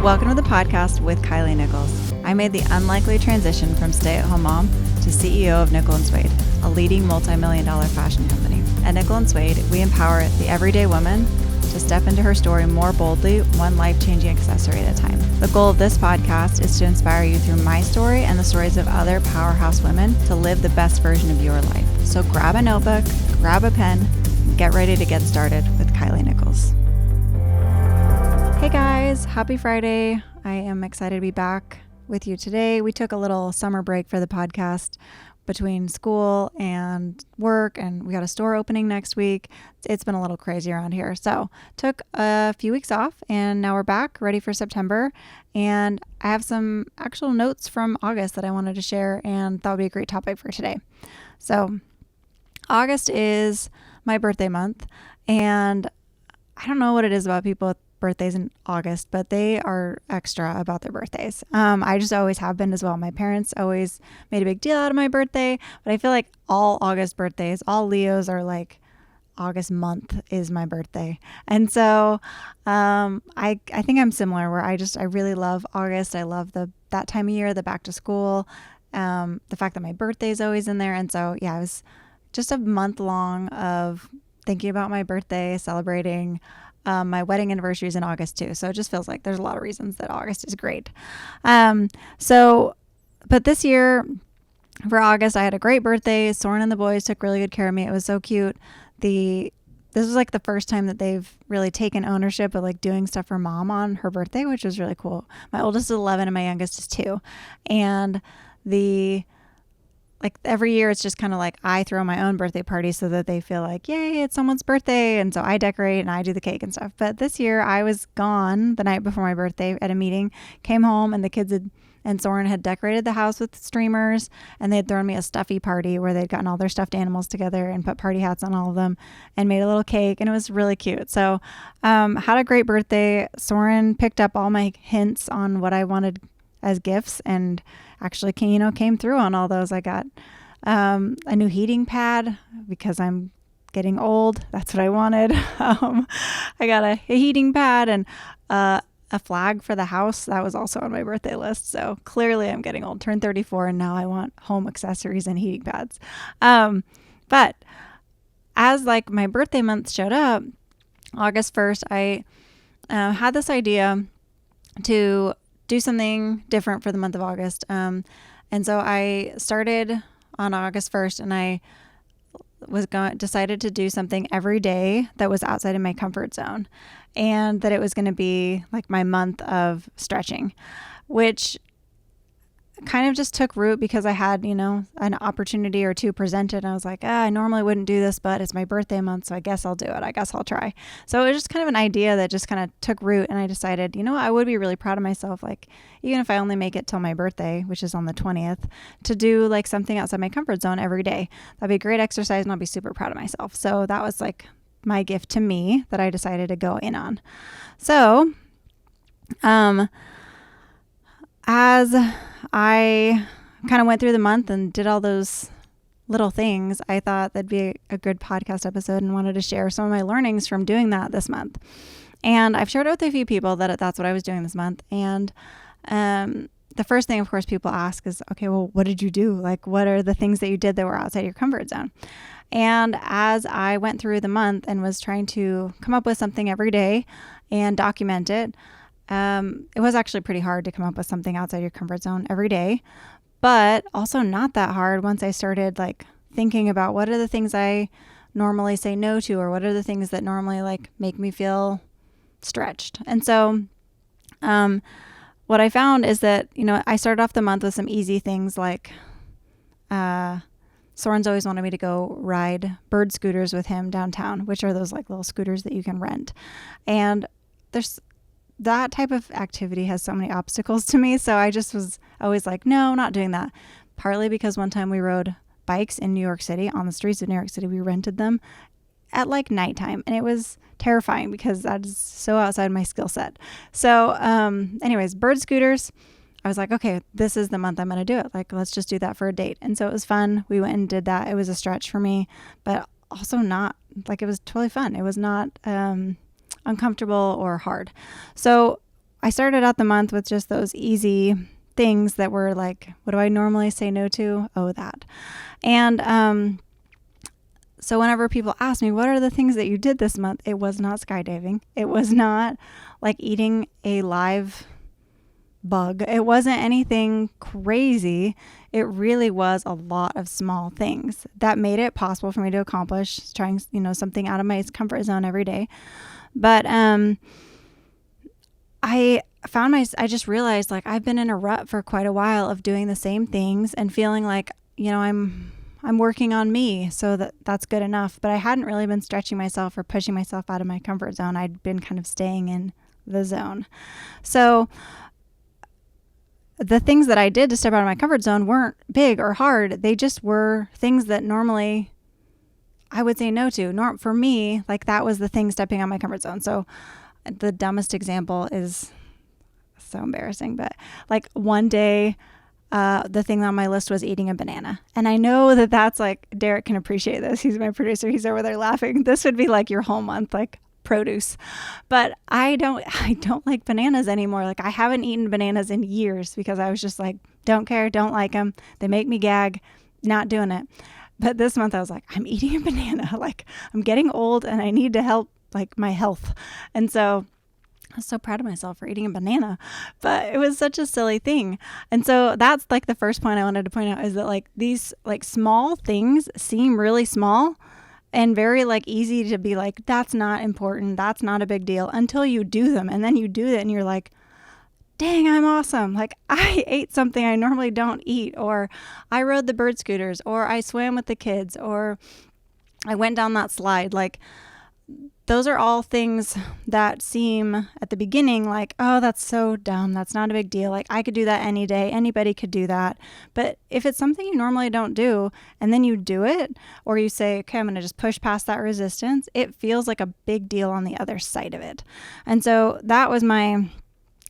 Welcome to the podcast with Kylie Nichols. I made the unlikely transition from stay-at-home mom to CEO of Nickel & Suede, a leading multi-million-dollar fashion company. At Nickel & Suede, we empower the everyday woman to step into her story more boldly, one life-changing accessory at a time. The goal of this podcast is to inspire you through my story and the stories of other powerhouse women to live the best version of your life. So grab a notebook, grab a pen, and get ready to get started with Kylie Nichols. Hey guys, happy Friday. I am excited to be back with you today. We took a little summer break for the podcast between school and work, and we got a store opening next week. It's been a little crazy around here. So took a few weeks off, and now we're back ready for September. And I have some actual notes from August that I wanted to share, and that would be a great topic for today. So August is my birthday month, and I don't know what it is about people with birthdays in August, but they are extra about their birthdays. I just always have been as well. My parents always made a big deal out of my birthday, but I feel like all August birthdays, all Leos are like August month is my birthday. And so I think I'm similar where I really love August. I love that time of year, the back to school, the fact that my birthday is always in there. And so yeah, it was just a month long of thinking about my birthday, celebrating. My wedding anniversary is in August too. So it just feels like there's a lot of reasons that August is great. But this year for August, I had a great birthday. Soren and the boys took really good care of me. It was so cute. This was like the first time that they've really taken ownership of like doing stuff for mom on her birthday, which was really cool. My oldest is 11 and my youngest is 2. And like every year, it's just kind of like I throw my own birthday party so that they feel like, yay, it's someone's birthday. And so I decorate and I do the cake and stuff. But this year I was gone the night before my birthday at a meeting, came home, and the kids and Soren had decorated the house with streamers, and they had thrown me a stuffy party where they'd gotten all their stuffed animals together and put party hats on all of them and made a little cake. And it was really cute. So had a great birthday. Soren picked up all my hints on what I wanted as gifts and actually came through on all those. I got a new heating pad because I'm getting old. That's what I wanted. I got a heating pad and a flag for the house. That was also on my birthday list. So clearly I'm getting old. Turned 34 and now I want home accessories and heating pads. But as like my birthday month showed up, August 1st, I had this idea to do something different for the month of August. And so I started on August 1st, and I decided to do something every day that was outside of my comfort zone, and that it was going to be like my month of stretching, which kind of just took root because I had, an opportunity or two presented. And I was like, I normally wouldn't do this, but it's my birthday month, so I guess I'll do it. I guess I'll try. So it was just kind of an idea that just kind of took root. And I decided, I would be really proud of myself. Like, even if I only make it till my birthday, which is on the 20th, to do like something outside my comfort zone every day. That'd be great exercise, and I'll be super proud of myself. So that was like my gift to me that I decided to go in on. So, as I kind of went through the month and did all those little things, I thought that'd be a good podcast episode and wanted to share some of my learnings from doing that this month. And I've shared it with a few people that that's what I was doing this month. And the first thing, of course, people ask is, okay, well, what did you do? Like, what are the things that you did that were outside your comfort zone? And as I went through the month and was trying to come up with something every day and document it, it was actually pretty hard to come up with something outside your comfort zone every day, but also not that hard once I started like thinking about what are the things I normally say no to, or what are the things that normally like make me feel stretched. And so, what I found is that, I started off the month with some easy things like, Soren's always wanted me to go ride bird scooters with him downtown, which are those like little scooters that you can rent. And that type of activity has so many obstacles to me. So I just was always like, no, not doing that. Partly because one time we rode bikes in New York City, on the streets of New York City. We rented them at like nighttime, and it was terrifying because that is so outside my skill set. So anyways, bird scooters, I was like, okay, this is the month I'm going to do it. Like, let's just do that for a date. And so it was fun. We went and did that. It was a stretch for me, but also not like, it was totally fun. It was not uncomfortable or hard. So I started out the month with just those easy things that were like, what do I normally say no to? Oh, that. And so whenever people ask me, what are the things that you did this month? It was not skydiving. It was not like eating a live bug. It wasn't anything crazy. It really was a lot of small things that made it possible for me to accomplish trying, something out of my comfort zone every day. But I just realized like I've been in a rut for quite a while of doing the same things and feeling like, I'm working on me, so that's good enough. But I hadn't really been stretching myself or pushing myself out of my comfort zone. I'd been kind of staying in the zone. So the things that I did to step out of my comfort zone weren't big or hard. They just were things that normally I would say no to. For me, like that was the thing stepping out of my comfort zone. So the dumbest example is so embarrassing, but like one day, the thing on my list was eating a banana. And I know that that's like, Derek can appreciate this. He's my producer. He's over there laughing. This would be like your whole month, like produce. But I don't like bananas anymore. Like I haven't eaten bananas in years because I was just like, don't care, don't like them. They make me gag, not doing it. But this month I was like, I'm eating a banana. Like I'm getting old and I need to help like my health. And so I was so proud of myself for eating a banana, but it was such a silly thing. And so that's like the first point I wanted to point out is that like these like small things seem really small and very like easy to be like, that's not important. That's not a big deal until you do them. And then you do it and you're like, dang, I'm awesome. Like I ate something I normally don't eat, or I rode the bird scooters, or I swam with the kids, or I went down that slide. Like those are all things that seem at the beginning like, oh, that's so dumb. That's not a big deal. Like I could do that any day. Anybody could do that. But if it's something you normally don't do and then you do it, or you say, okay, I'm going to just push past that resistance, it feels like a big deal on the other side of it. And so that was my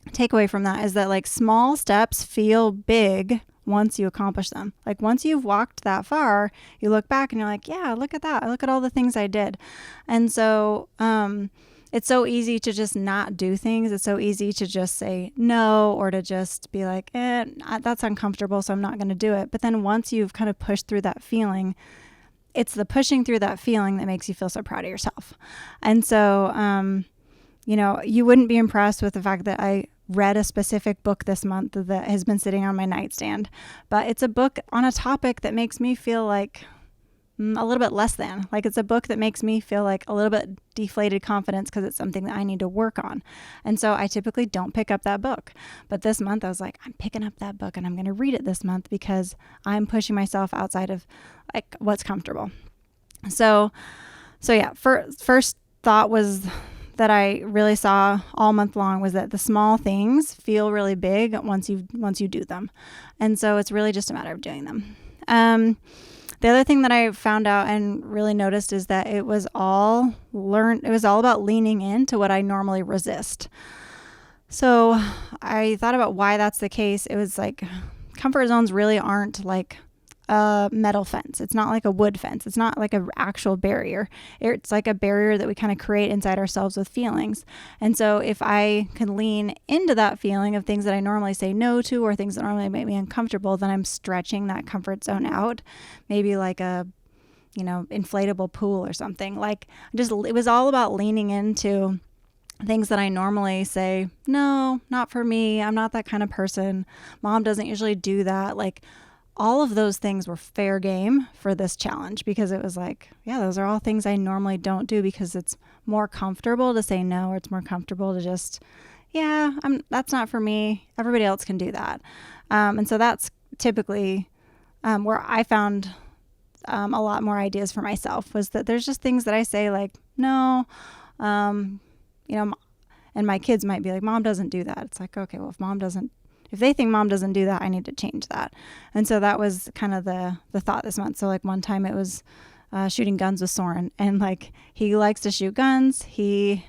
takeaway from that, is that like small steps feel big once you accomplish them. Like once you've walked that far, you look back and you're like, yeah, look at that. Look at all the things I did. And so it's so easy to just not do things. It's so easy to just say no, or to just be like, that's uncomfortable, so I'm not going to do it. But then once you've kind of pushed through that feeling, it's the pushing through that feeling that makes you feel so proud of yourself. And so, you wouldn't be impressed with the fact that I read a specific book this month that has been sitting on my nightstand, but it's a book on a topic that makes me feel like a little bit less than. Like it's a book that makes me feel like a little bit deflated confidence because it's something that I need to work on. And so I typically don't pick up that book. But this month I was like, I'm picking up that book and I'm going to read it this month because I'm pushing myself outside of like what's comfortable. So yeah, first thought was that I really saw all month long was that the small things feel really big once you do them. And so it's really just a matter of doing them. The other thing that I found out and really noticed is that it was all about leaning into what I normally resist. So I thought about why that's the case. It was like comfort zones really aren't like a metal fence. It's not like a wood fence. It's not like an actual barrier. It's like a barrier that we kind of create inside ourselves with feelings. And so if I can lean into that feeling of things that I normally say no to, or things that normally make me uncomfortable, then I'm stretching that comfort zone out. Maybe like a, inflatable pool or something. Like it was all about leaning into things that I normally say, no, not for me. I'm not that kind of person. Mom doesn't usually do that. Like all of those things were fair game for this challenge, because it was like, yeah, those are all things I normally don't do because it's more comfortable to say no, or it's more comfortable to just, that's not for me. Everybody else can do that. And so that's typically where I found a lot more ideas for myself, was that there's just things that I say like, no, and my kids might be like, Mom doesn't do that. It's like, okay, well, if they think Mom doesn't do that, I need to change that. And so that was kind of the thought this month. So like one time it was shooting guns with Soren, and like he likes to shoot guns. He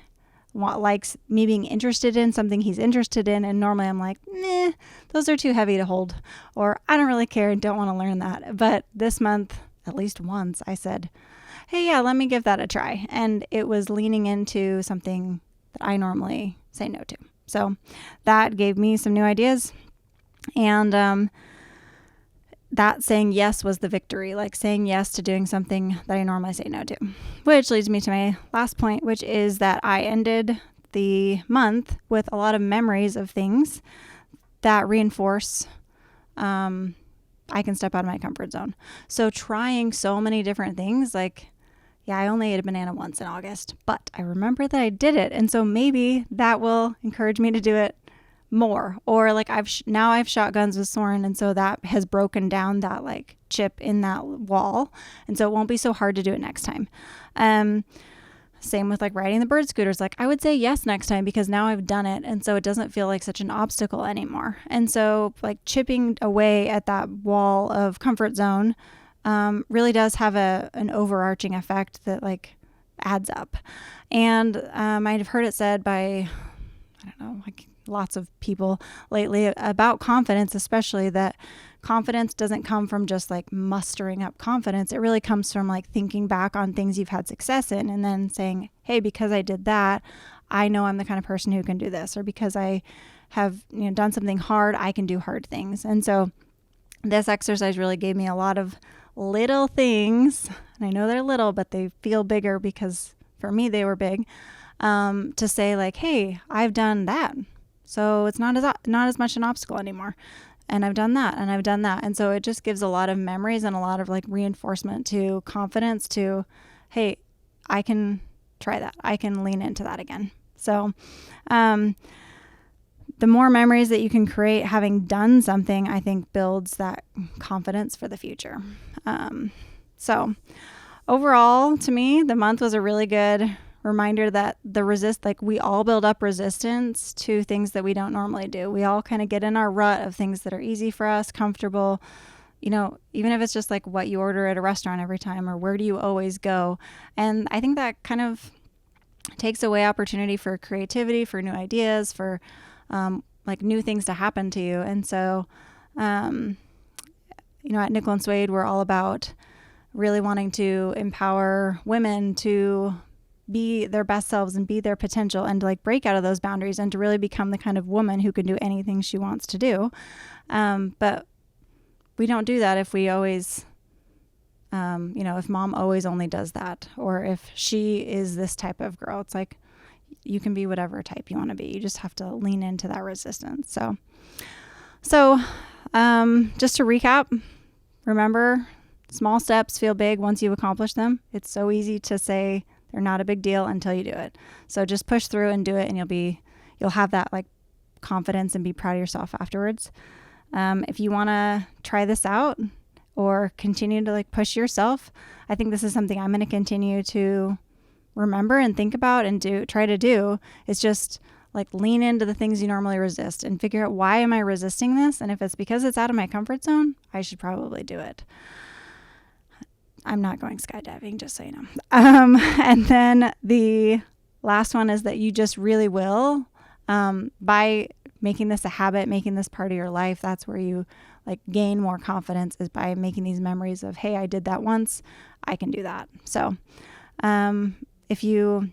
likes me being interested in something he's interested in. And normally I'm like, nah, those are too heavy to hold, or I don't really care and don't want to learn that. But this month, at least once, I said, hey, yeah, let me give that a try. And it was leaning into something that I normally say no to. So that gave me some new ideas. And that saying yes was the victory, like saying yes to doing something that I normally say no to. Which leads me to my last point, which is that I ended the month with a lot of memories of things that reinforce I can step out of my comfort zone. So trying so many different things, like, yeah, I only ate a banana once in August, but I remember that I did it. And so maybe that will encourage me to do it more. Or like now I've shot guns with Soren, and so that has broken down that like chip in that wall. And so it won't be so hard to do it next time. Same with like riding the bird scooters. Like I would say yes next time because now I've done it. And so it doesn't feel like such an obstacle anymore. And so like chipping away at that wall of comfort zone really does have an overarching effect that like adds up. And I've heard it said by, I don't know, like lots of people lately about confidence, especially that confidence doesn't come from just like mustering up confidence. It really comes from like thinking back on things you've had success in and then saying, hey, because I did that, I know I'm the kind of person who can do this. Or because I have done something hard, I can do hard things. And so this exercise really gave me a lot of little things. And I know they're little, but they feel bigger because for me, they were big, to say like, hey, I've done that. So it's not as much an obstacle anymore. And I've done that and I've done that. And so it just gives a lot of memories and a lot of like reinforcement to confidence to, hey, I can try that. I can lean into that again. So the more memories that you can create having done something, I think builds that confidence for the future. So overall, to me, the month was a really good reminder that we all build up resistance to things that we don't normally do. We all kind of get in our rut of things that are easy for us, comfortable, even if it's just like what you order at a restaurant every time or where do you always go. And I think that kind of takes away opportunity for creativity, for new ideas, for like new things to happen to you. And so, at Nickel and Suede, we're all about really wanting to empower women to be their best selves and be their potential and to like break out of those boundaries and to really become the kind of woman who can do anything she wants to do. But we don't do that if we always, if mom always only does that, or if she is this type of girl. It's like, you can be whatever type you want to be. You just have to lean into that resistance. So just to recap, remember, small steps feel big once you accomplish them. It's so easy to say they're not a big deal until you do it. So just push through and do it, and you'll have that like confidence and be proud of yourself afterwards. If you want to try this out or continue to like push yourself, I think this is something I'm going to continue to remember and think about and try to do, is just like lean into the things you normally resist and figure out, why am I resisting this? And if it's because it's out of my comfort zone, I should probably do it. I'm not going skydiving, just so you know. And then the last one is that you just really will, by making this a habit, making this part of your life, that's where you like gain more confidence, is by making these memories of, hey, I did that once, I can do that. So, if you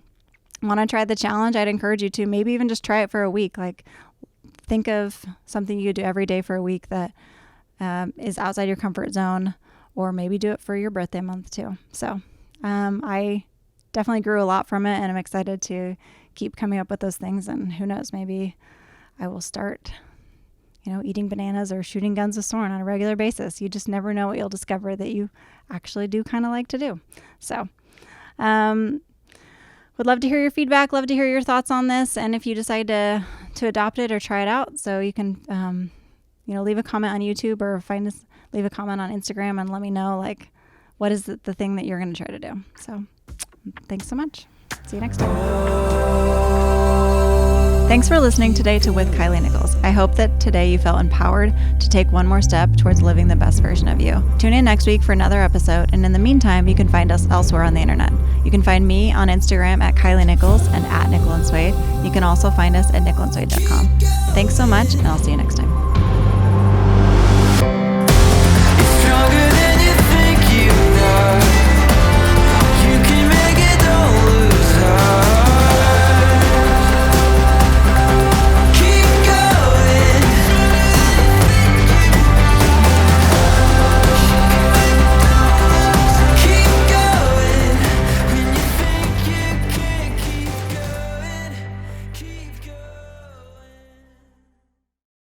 want to try the challenge, I'd encourage you to maybe even just try it for a week. Like think of something you could do every day for a week that is outside your comfort zone, or maybe do it for your birthday month too. So I definitely grew a lot from it, and I'm excited to keep coming up with those things. And who knows, maybe I will start, eating bananas or shooting guns with Soren on a regular basis. You just never know what you'll discover that you actually do kind of like to do. So would love to hear your feedback, love to hear your thoughts on this, and if you decide to adopt it or try it out. So you can leave a comment on YouTube or leave a comment on Instagram and let me know like what is the thing that you're going to try to do. So thanks so much. See you next time. Thanks for listening today to With Kylie Nichols. I hope that today you felt empowered to take one more step towards living the best version of you. Tune in next week for another episode, and in the meantime, you can find us elsewhere on the internet. You can find me on Instagram at Kylie Nichols and at Nickel and Suede. You can also find us at nickelandsuede.com. Thanks so much, and I'll see you next time.